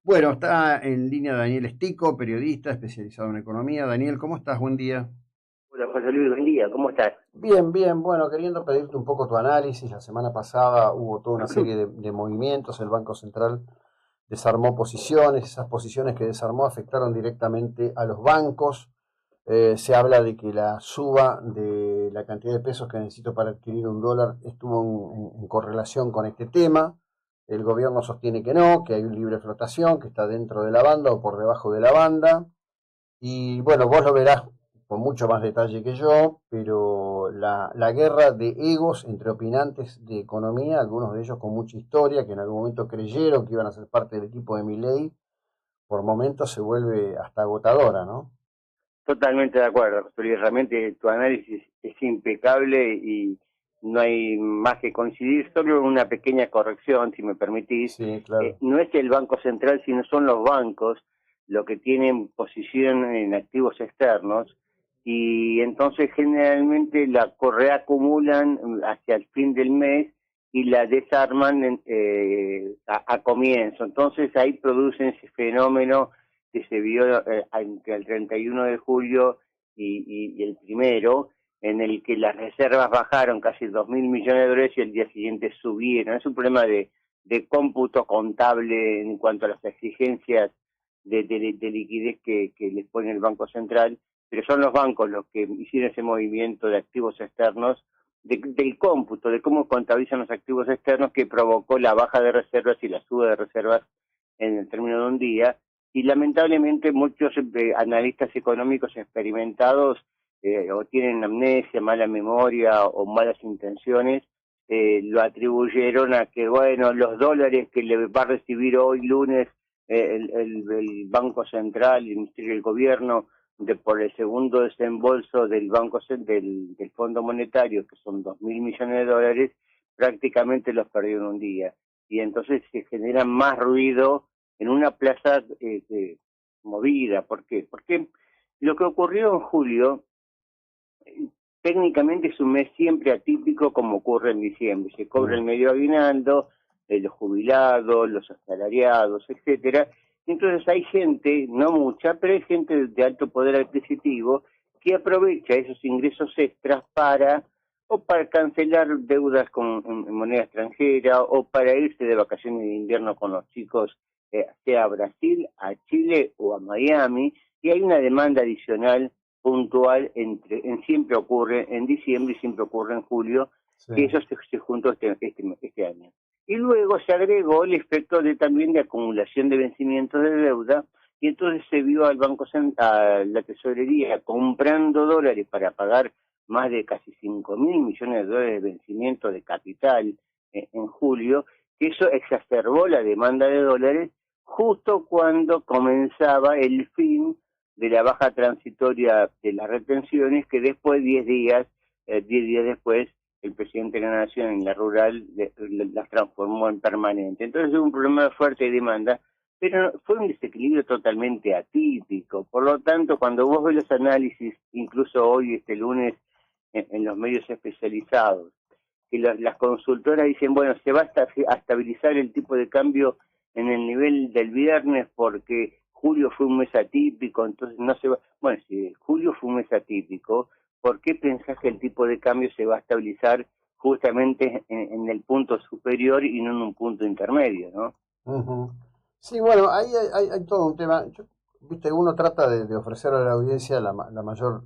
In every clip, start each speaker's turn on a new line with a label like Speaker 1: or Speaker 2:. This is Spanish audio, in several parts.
Speaker 1: Bueno, está en línea Daniel Estico, periodista especializado en economía. Daniel, ¿cómo estás? Buen día.
Speaker 2: Hola José Luis, buen día, ¿cómo estás?
Speaker 1: Bien, bien. Bueno, queriendo pedirte un poco tu análisis. La semana pasada hubo toda una serie de movimientos. El Banco Central desarmó posiciones. Esas posiciones que desarmó afectaron directamente a los bancos. Se habla de que la suba de la cantidad de pesos que necesito para adquirir un dólar estuvo en correlación con este tema. El gobierno sostiene que no, que hay un libre flotación, que está dentro de la banda o por debajo de la banda. Y bueno, vos lo verás con mucho más detalle que yo, pero la guerra de egos entre opinantes de economía, algunos de ellos con mucha historia, que en algún momento creyeron que iban a ser parte del equipo de Milei, por momentos se vuelve hasta agotadora, ¿no?
Speaker 2: Totalmente de acuerdo, José Luis, realmente tu análisis es impecable y no hay más que coincidir, solo una pequeña corrección, si me permitís.
Speaker 1: Sí, claro.
Speaker 2: No es el Banco Central, sino son los bancos los que tienen posición en activos externos y entonces generalmente la reacumulan hacia el fin del mes y la desarman a comienzo. Entonces ahí producen ese fenómeno que se vio entre el 31 de julio y el primero, en el que las reservas bajaron casi 2.000 millones de dólares y el día siguiente subieron. Es un problema de cómputo contable en cuanto a las exigencias de liquidez que les pone el Banco Central, pero son los bancos los que hicieron ese movimiento de activos externos, del cómputo, de cómo contabilizan los activos externos que provocó la baja de reservas y la suba de reservas en el término de un día, y lamentablemente muchos analistas económicos experimentados o tienen amnesia, mala memoria o malas intenciones, lo atribuyeron a que, bueno, los dólares que le va a recibir hoy lunes el Banco Central, el Ministerio del Gobierno, por el segundo desembolso del del Fondo Monetario, que son 2.000 millones de dólares, prácticamente los perdió en un día. Y entonces se genera más ruido en una plaza movida. ¿Por qué? Porque lo que ocurrió en julio técnicamente es un mes siempre atípico como ocurre en diciembre. Se cobra el
Speaker 1: Mm.
Speaker 2: medio aguinaldo, los jubilados, los asalariados, etcétera. Entonces hay gente, no mucha, pero hay gente de alto poder adquisitivo que aprovecha esos ingresos extras para cancelar deudas en moneda extranjera o para irse de vacaciones de invierno con los chicos, sea a Brasil, a Chile o a Miami, y hay una demanda adicional puntual siempre ocurre en diciembre y siempre ocurre en julio,
Speaker 1: Sí.
Speaker 2: que eso se juntó este año. Y luego se agregó el efecto también de acumulación de vencimientos de deuda, y entonces se vio a la tesorería comprando dólares para pagar más de casi 5.000 millones de dólares de vencimiento de capital en julio, que eso exacerbó la demanda de dólares justo cuando comenzaba el fin de la baja transitoria de las retenciones, que después, 10 días después, el presidente de la Nación en la rural las transformó en permanente. Entonces hubo un problema de oferta y demanda, pero fue un desequilibrio totalmente atípico. Por lo tanto, cuando vos ves los análisis, incluso hoy, este lunes, en los medios especializados, que las consultoras dicen, bueno, se va a estabilizar el tipo de cambio en el nivel del viernes porque julio fue un mes atípico, entonces no se va. Bueno, si julio fue un mes atípico, ¿por qué pensás que el tipo de cambio se va a estabilizar justamente en el punto superior y no en un punto intermedio, ¿no?
Speaker 1: Ujú. Sí, bueno, ahí hay todo un tema. Viste, uno trata de ofrecer a la audiencia la mayor,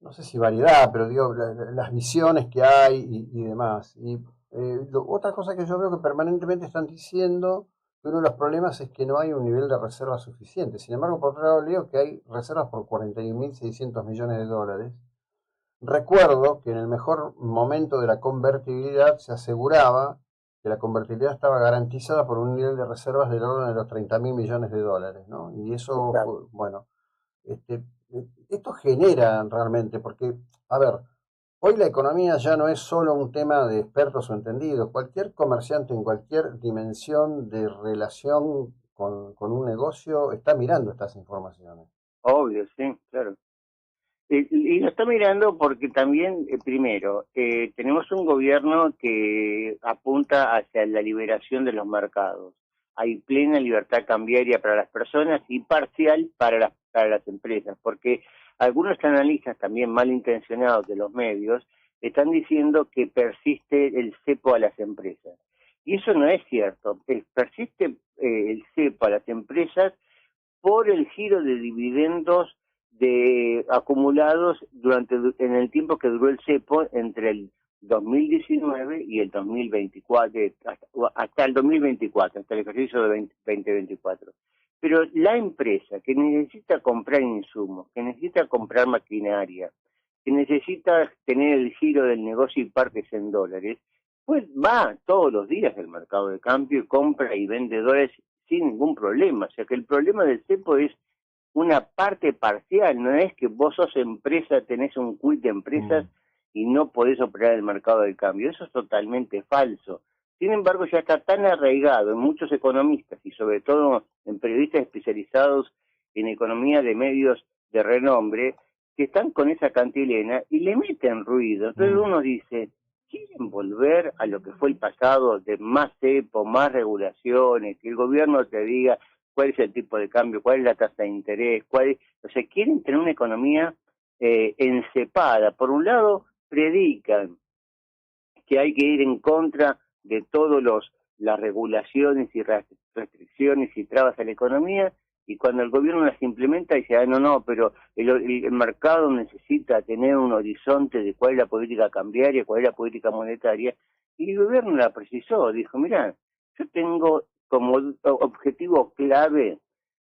Speaker 1: no sé si variedad, pero digo, las visiones que hay y demás. Y otra cosa que yo veo que permanentemente están diciendo que uno de los problemas es que no hay un nivel de reserva suficiente. Sin embargo, por otro lado, leo que hay reservas por 41.600 millones de dólares. Recuerdo que en el mejor momento de la convertibilidad se aseguraba que la convertibilidad estaba garantizada por un nivel de reservas del orden de los 30.000 millones de dólares, ¿no? Y eso
Speaker 2: Exacto.
Speaker 1: fue, bueno, este, esto genera realmente, porque, a ver, hoy la economía ya no es solo un tema de expertos o entendidos. Cualquier comerciante en cualquier dimensión de relación con un negocio está mirando estas informaciones.
Speaker 2: Obvio, sí, claro. Y lo está mirando porque también, primero, tenemos un gobierno que apunta hacia la liberación de los mercados. hay plena libertad cambiaria para las personas y parcial para las empresas, porque algunos analistas también malintencionados de los medios están diciendo que persiste el cepo a las empresas. Y eso no es cierto. Persiste el cepo a las empresas por el giro de dividendos acumulados en el tiempo que duró el cepo entre el 2019 y el 2024, hasta el 2024, hasta el ejercicio de 2024. Pero la empresa que necesita comprar insumos, que necesita comprar maquinaria, que necesita tener el giro del negocio y partes en dólares, pues va todos los días al mercado de cambio y compra y vende dólares sin ningún problema. O sea que el problema del cepo es una parte parcial, no es que vos sos empresa, tenés un quit de empresas y no podés operar el mercado del cambio. Eso es totalmente falso. Sin embargo, ya está tan arraigado en muchos economistas y sobre todo en periodistas especializados en economía de medios de renombre, que están con esa cantilena y le meten ruido. Entonces uno dice, ¿quieren volver a lo que fue el pasado de más cepo, más regulaciones, que el gobierno te diga cuál es el tipo de cambio, cuál es la tasa de interés, o sea, quieren tener una economía encepada? Por un lado, predican que hay que ir en contra de todas las regulaciones y restricciones y trabas a la economía, y cuando el gobierno las implementa dice, no, pero el mercado necesita tener un horizonte de cuál es la política cambiaria, cuál es la política monetaria, y el gobierno la precisó, dijo, mirá, yo tengo como objetivo clave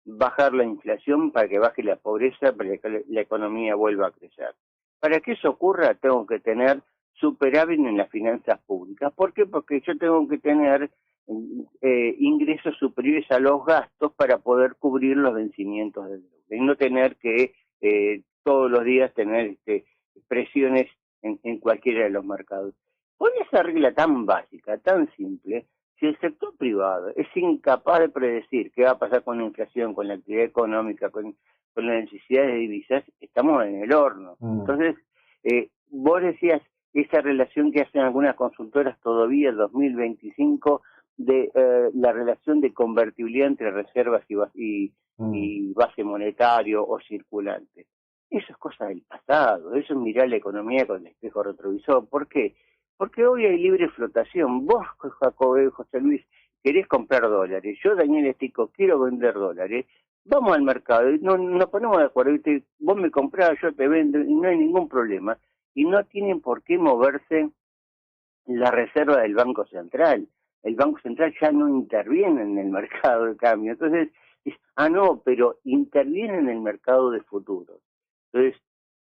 Speaker 2: bajar la inflación para que baje la pobreza, para que la economía vuelva a crecer. Para que eso ocurra tengo que tener superávit en las finanzas públicas. ¿Por qué? Porque yo tengo que tener ingresos superiores a los gastos para poder cubrir los vencimientos del deuda y no tener que todos los días tener presiones en cualquiera de los mercados. Con esa regla tan básica, tan simple, si el sector privado es incapaz de predecir qué va a pasar con la inflación, con la actividad económica, con la necesidad de divisas, estamos en el horno. Entonces, vos decías esa relación que hacen algunas consultoras todavía, el 2025, de la relación de convertibilidad entre reservas y base monetario o circulante. Eso es cosa del pasado, eso es mirar la economía con el espejo retrovisor. ¿Por qué? Porque hoy hay libre flotación. Vos, Jacobo, José Luis, querés comprar dólares. Yo, Daniel Estico, quiero vender dólares. Vamos al mercado y nos ponemos de acuerdo. ¿Viste? Vos me comprás, yo te vendo y no hay ningún problema. Y no tienen por qué moverse la reserva del Banco Central. El Banco Central ya no interviene en el mercado de cambio. Entonces, pero interviene en el mercado de futuros. Entonces,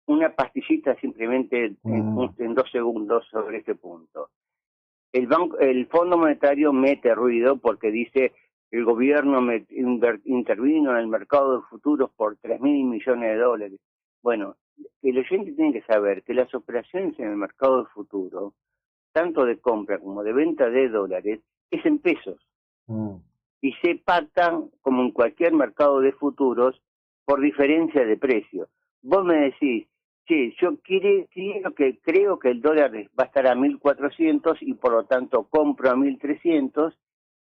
Speaker 2: una pastillita simplemente en 2 segundos sobre este punto. El Fondo Monetario mete ruido porque dice el gobierno intervino en el mercado de futuros por 3.000 millones de dólares. Bueno, el oyente tiene que saber que las operaciones en el mercado de futuros, tanto de compra como de venta de dólares, es en pesos. Y se pactan, como en cualquier mercado de futuros, por diferencia de precio. Vos me decís, sí, yo creo que el dólar va a estar a 1.400 y por lo tanto compro a 1.300,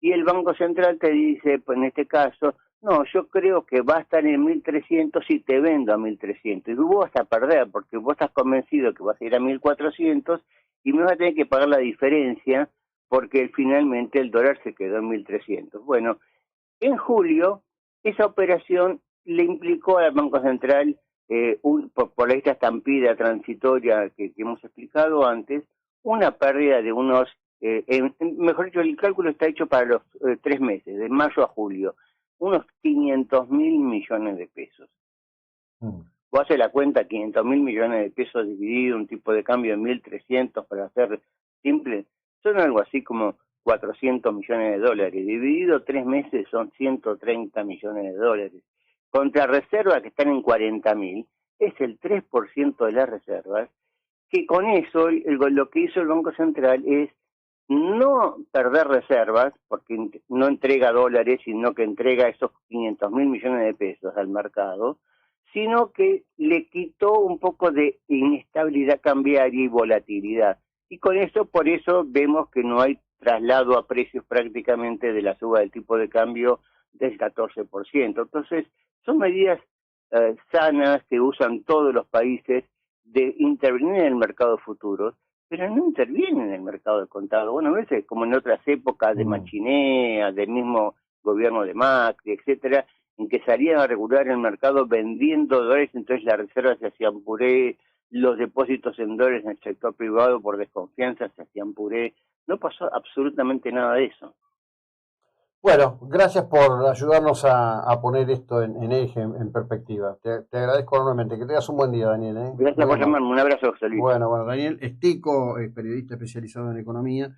Speaker 2: y el Banco Central te dice, pues en este caso, no, yo creo que va a estar en 1.300 y te vendo a 1.300. Y vos vas a perder porque vos estás convencido que vas a ir a 1.400 y me vas a tener que pagar la diferencia porque finalmente el dólar se quedó en 1.300. Bueno, en julio esa operación le implicó al Banco Central, por esta estampida transitoria que hemos explicado antes, una pérdida de unos, mejor dicho, el cálculo está hecho para los 3 meses, de mayo a julio, unos 500.000 millones de pesos. Vos haces la cuenta, 500.000 millones de pesos dividido, un tipo de cambio de 1.300 para hacer simple, son algo así como 400 millones de dólares. Dividido 3 meses son 130 millones de dólares. Contra reservas que están en 40.000, es el 3% de las reservas, que con eso lo que hizo el Banco Central es no perder reservas, porque no entrega dólares, sino que entrega esos 500.000 millones de pesos al mercado, sino que le quitó un poco de inestabilidad cambiaria y volatilidad. Y con eso, por eso vemos que no hay traslado a precios prácticamente de la suba del tipo de cambio del 14%. Entonces, son medidas sanas que usan todos los países de intervenir en el mercado futuro, pero no intervienen en el mercado de contado. Bueno, a veces, como en otras épocas de Machinea, del mismo gobierno de Macri, etcétera, en que salían a regular el mercado vendiendo dólares, entonces las reservas se hacían puré, los depósitos en dólares en el sector privado por desconfianza se hacían puré. No pasó absolutamente nada de eso.
Speaker 1: Bueno, gracias por ayudarnos a poner esto en eje, en perspectiva. Te agradezco enormemente. Que tengas un buen día, Daniel.
Speaker 2: Gracias por llamarme. Un abrazo, José Luis.
Speaker 1: Bueno, Daniel Estico, periodista especializado en economía.